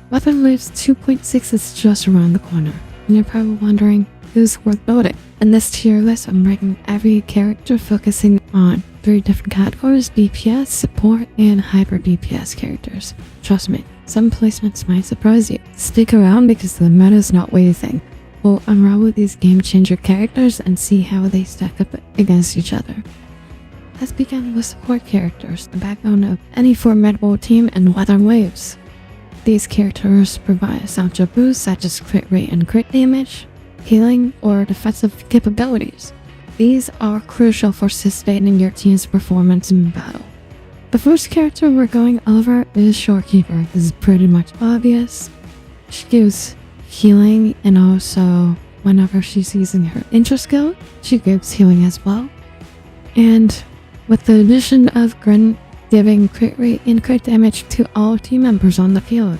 Wuthering Waves 2.6 is just around the corner, and you're probably wondering who's worth voting. In this tier list, I'm ranking every character focusing on 3 different categories: DPS, support, and hyper DPS characters. Trust me, some placements might surprise you. Stick around because the meta is not what you think. We'll unravel these game changer characters and see how they stack up against each other. Let's begin with support characters, the backbone of any formidable team in Wuthering Waves. These characters provide essential boosts such as crit rate and crit damage, healing, or defensive capabilities. These are crucial for sustaining your team's performance in battle. The first character we're going over is 𝕿𝖎𝖊𝖘𝖙𝖆𝖒𝖕𝖘. This is pretty much obvious. She gives healing, and also whenever she's using her intro skill, she gives healing as well. And with the addition of giving crit rate and crit damage to all team members on the field,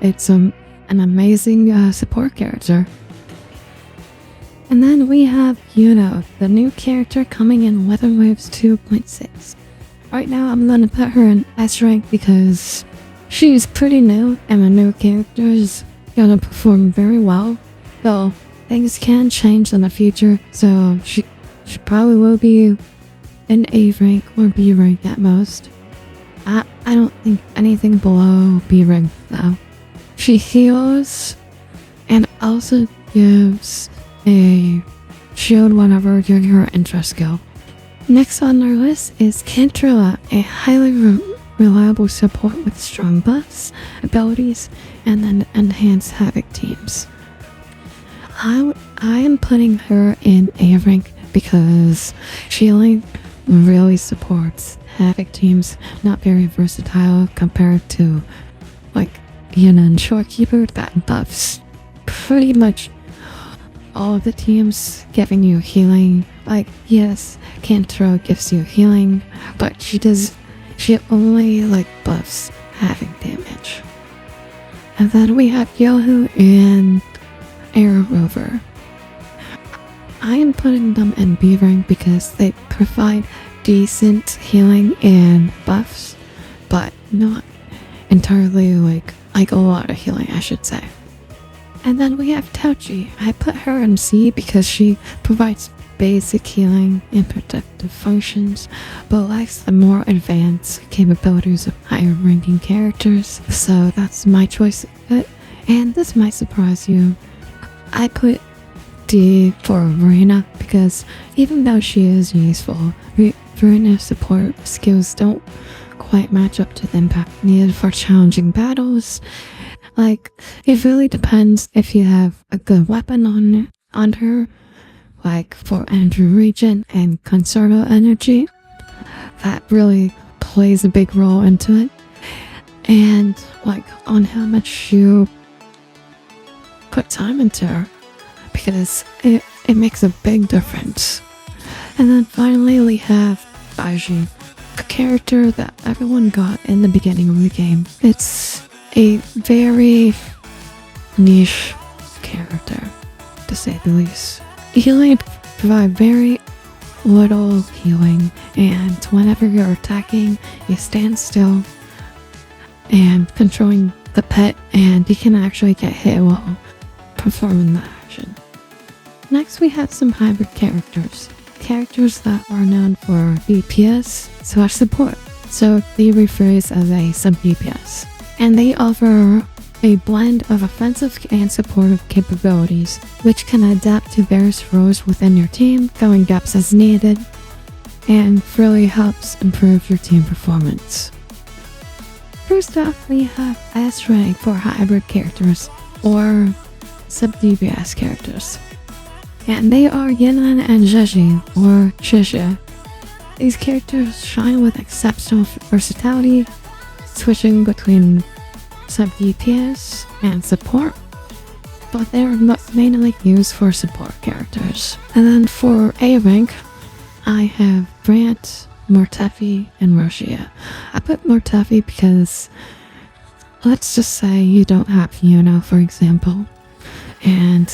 it's an amazing support character. And then we have Yuno, the new character coming in Wuthering Waves 2.6. Right now I'm gonna put her in S rank because she's pretty new and the new character is gonna perform very well, though things can change in the future, so she probably will be in A rank or B rank at most. I don't think anything below B rank though. She heals and also gives a shield whenever you're her intro skill. Next on our list is 𝕿𝖎𝖒𝖊𝖘𝖙𝖆𝖒𝖘, a highly reliable support with strong buffs, abilities, and then enhanced Havoc teams. I am putting her in A rank because she really supports Havoc teams, not very versatile compared to like Yuno and 𝕿𝖎𝖊𝖘𝖙𝖆𝖒𝖘 that buffs pretty much all of the teams, giving you healing. Like, yes, 𝕿𝖎𝖒𝖊𝖘𝖙 gives you healing, but she only buffs Havoc damage. And then we have Yohu and Air Rover. I am putting them in B rank because they provide decent healing and buffs, but not entirely like a lot of healing, I should say. And then we have 𝕿𝖎𝖒𝖊𝖘𝖙. I put her in C because she provides basic healing and protective functions, but lacks the more advanced capabilities of higher ranking characters, so that's my choice of it. And this might surprise you. I put D for Verena because even though she is useful, Verena's support skills don't quite match up to the impact needed for challenging battles. It really depends if you have a good weapon on her, like for Andrew Regent and Concerto Energy. That really plays a big role into it. And on how much you put time into her, because it makes a big difference. And then finally we have 𝕿𝖎𝖊𝖘𝖙, a character that everyone got in the beginning of the game. It's a very niche character, to say the least. Healing provide very little healing, and whenever you're attacking, you stand still and controlling the pet, and you can actually get hit while performing the action. Next we have some hybrid characters that are known for DPS/support, so they rephrase as a sub-DPS. And they offer a blend of offensive and supportive capabilities, which can adapt to various roles within your team, filling gaps as needed, and really helps improve your team performance. First off, we have S rank for hybrid characters, or sub-DPS characters. And they are Yinan and 𝕿𝖎𝖕, or 𝕿𝖎𝖕𝖊𝖘. These characters shine with exceptional versatility, switching between sub-DPS and support, but they're mainly used for support characters. And then for A rank, I have Brant, 𝕿𝖎𝖕𝖘, and 𝕿𝖎𝖕. I put 𝕿𝖎𝖕𝖘 because let's just say you don't have Yuno, for example, and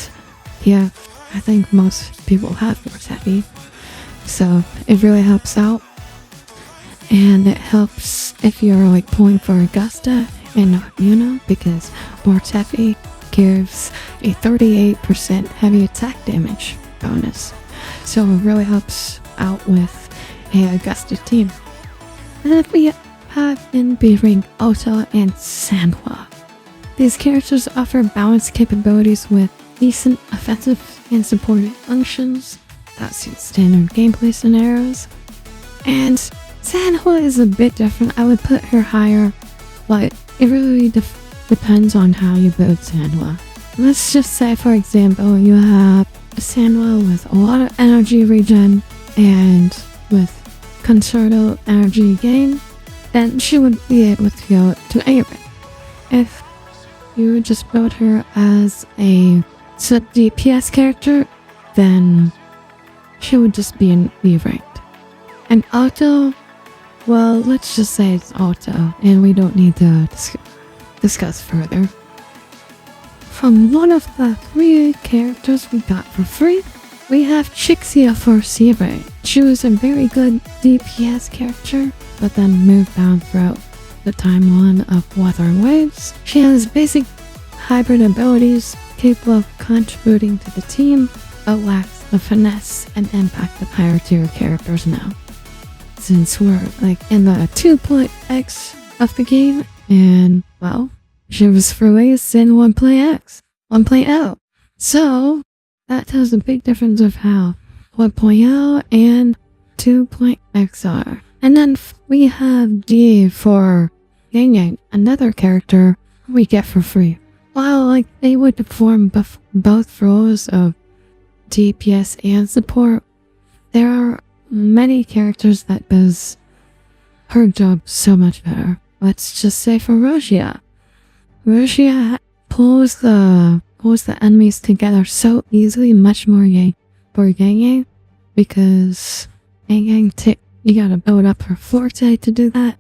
yeah, I think most people have 𝕿𝖎𝖕𝖘, so it really helps out. And it helps if you're pulling for Augusta and because Warp's Heavy gives a 38% heavy attack damage bonus. So it really helps out with a gusted team. And then we have in B rank 𝕿𝖒𝖊𝖊𝖘 and 𝕿𝖎𝖒𝖊𝖘𝖙. These characters offer balanced capabilities with decent offensive and supporting functions that suit standard gameplay scenarios. And 𝕿𝖎𝖊𝖊𝖘 is a bit different. I would put her higher, but it really depends on how you build 𝕿𝖎𝖊𝖊𝖘. Let's just say, for example, you have a 𝕿𝖎𝖊𝖊𝖘 with a lot of energy regen and with concerted energy gain, then she would be able to go to A rank. If you would just build her as a DPS character, then she would just be in B ranked. And 𝕿𝖒𝖊𝖊, well, let's just say it's 𝕿𝖒𝖊𝖊, and we don't need to discuss further. From one of the 3 characters we got for free, we have 𝕿𝖎𝖒𝖊𝖊𝖘 for C rank. She was a very good DPS character, but then moved down throughout the timeline of Wuthering Waves. She has basic hybrid abilities capable of contributing to the team, but lacks the finesse and impact of higher tier characters now. Since we're in the 2.x of the game, and well, she was released in 1.0. So that tells a big difference of how 1.0 and 2.x are. And then we have D for 𝕿𝖒𝖊𝖊𝖘, another character we get for free. While they would perform both roles of DPS and support, there are many characters that does her job so much better. Let's just say for Rosia. Rosia pulls the enemies together so easily, much more for 𝕿𝖊𝖊𝖊𝖘, because 𝕿𝖊𝖊𝖊𝖘, you gotta build up her forte to do that,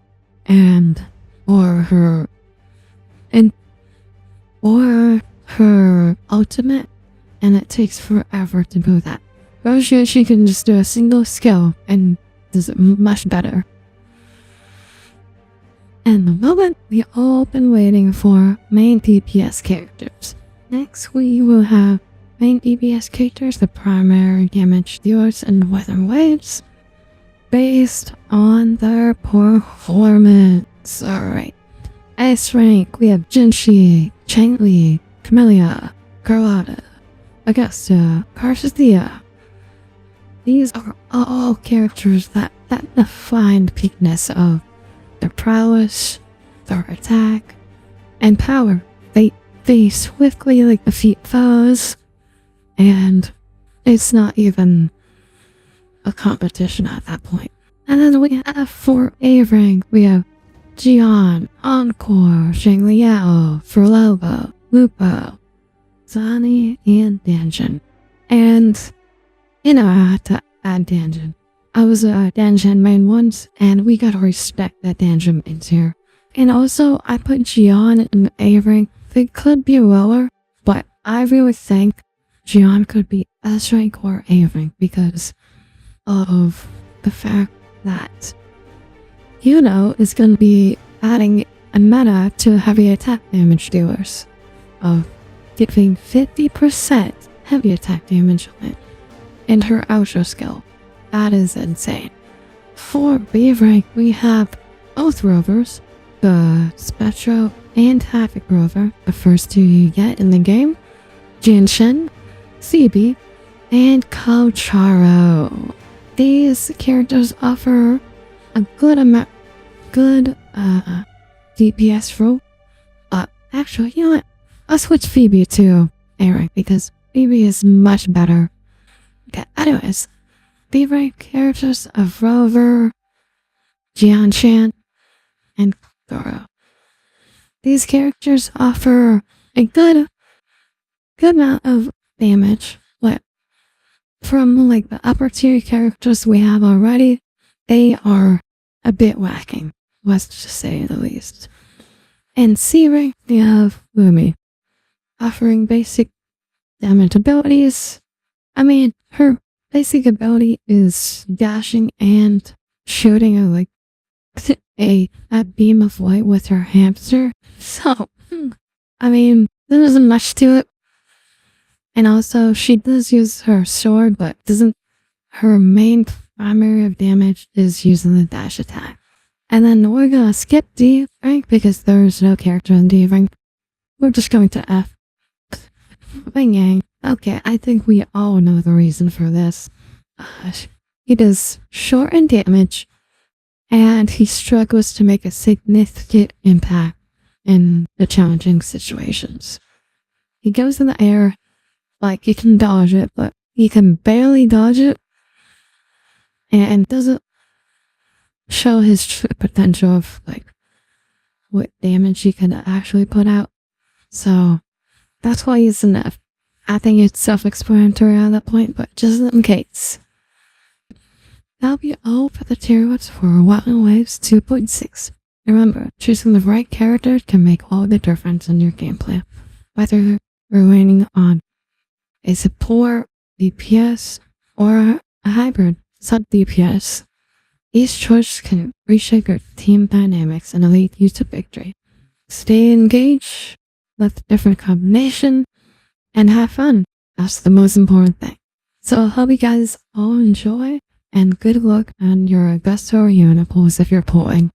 or her ultimate, and it takes forever to do that. Rosia, she can just do a single skill and does it much better. And the moment we all been waiting for, main DPS characters. Next we will have main DPS characters, the primary damage dealers in Wuthering Waves, based on their performance. Alright. S rank, we have Jinshi, Changli, Camellia, Carlotta, Augusta, Karthia. These are all characters that define peakness of their prowess, their attack, and power. They swiftly defeat foes, and it's not even a competition at that point. And then we have for A rank, we have Xion, Encore, Zhangliao, Ferlobo, Lupo, Zani, and Danjin. And I had to add Danjin. I was a Danjin main once, and we gotta respect that Danjin mains here. And also, I put Xion in A rank. They could be lower, but I really think Xion could be S rank or A rank because of the fact that is going to be adding a meta to heavy attack damage dealers of giving 50% heavy attack damage on it in her outro skill. That is insane. For B rank, we have both rovers, the Spectro and Havoc rover, the first 2 you get in the game, Jinshin, CB, and Kocharo. These characters offer a good DPS role. Actually, you know what? I'll switch Phoebe to A rank because Phoebe is much better. Okay, anyways, B rank characters of Rover, Jianshan, and Goro. These characters offer a good amount of damage, but from the upper tier characters we have already, they are a bit lacking, let's just say the least. And C rank, we have Lumi, offering basic damage abilities. I mean, her basic ability is dashing and shooting that beam of light with her hamster. So, I mean, there isn't much to it. And also, she does use her sword, but doesn't. Her main primary of damage is using the dash attack. And then we're gonna skip D rank because there's no character in D rank. We're just going to F. Bang yang. Okay, I think we all know the reason for this. He does short in damage, and he struggles to make a significant impact in the challenging situations. He goes in the air, like you can dodge it, but you can barely dodge it, and doesn't show his true potential of like what damage he can actually put out. So that's why he's an F. I think it's self-explanatory at that point, but just in case. That'll be all for the tier lists for Wuthering Waves 2.6. Remember, choosing the right character can make all the difference in your gameplay. Whether you're relying on a support, DPS, or a hybrid sub-DPS, each choice can reshape your team dynamics and lead you to victory. Stay engaged, let the different combination, and have fun. That's the most important thing. So I hope you guys all enjoy, and good luck on your best or unit pulls if you're pulling.